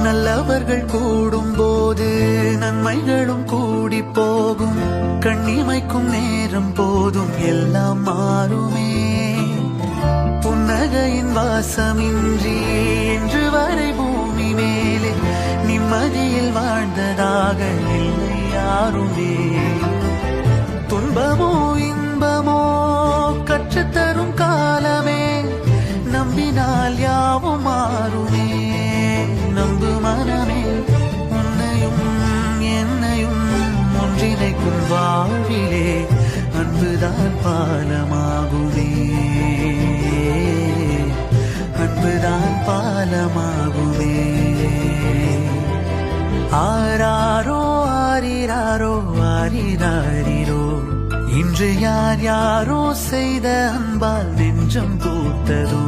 நல்லவர்கள் கூடும் போது நன்மைகளும் கூடி போகும். கண்ணிமைக்கும் நேரம் போதும் எல்லாம் மாறுமே. புன்னகையின் வாசமின்றி என்று வரை பூமி மேலே நிம்மதியில் வாழ்ந்ததாக இல்லை யாருமே. துன்பமோ இன்பமோ கற்றுத்தரும் காலமே, நம்பினால் யாவும் மாறுமே. நம்பு மனமே, உன்னையும் என்னையும் ஒன்றிணைக்கும் வாழ்விலே அன்புதான் பாலமாகுமே. அன்புதான் பாலமாகுமே. ஆராரோ ஆரிராரோ ஆரிராரிரோ, இன்று யார் யாரோ செய்த அன்பால் நெஞ்சம் பூத்ததோ.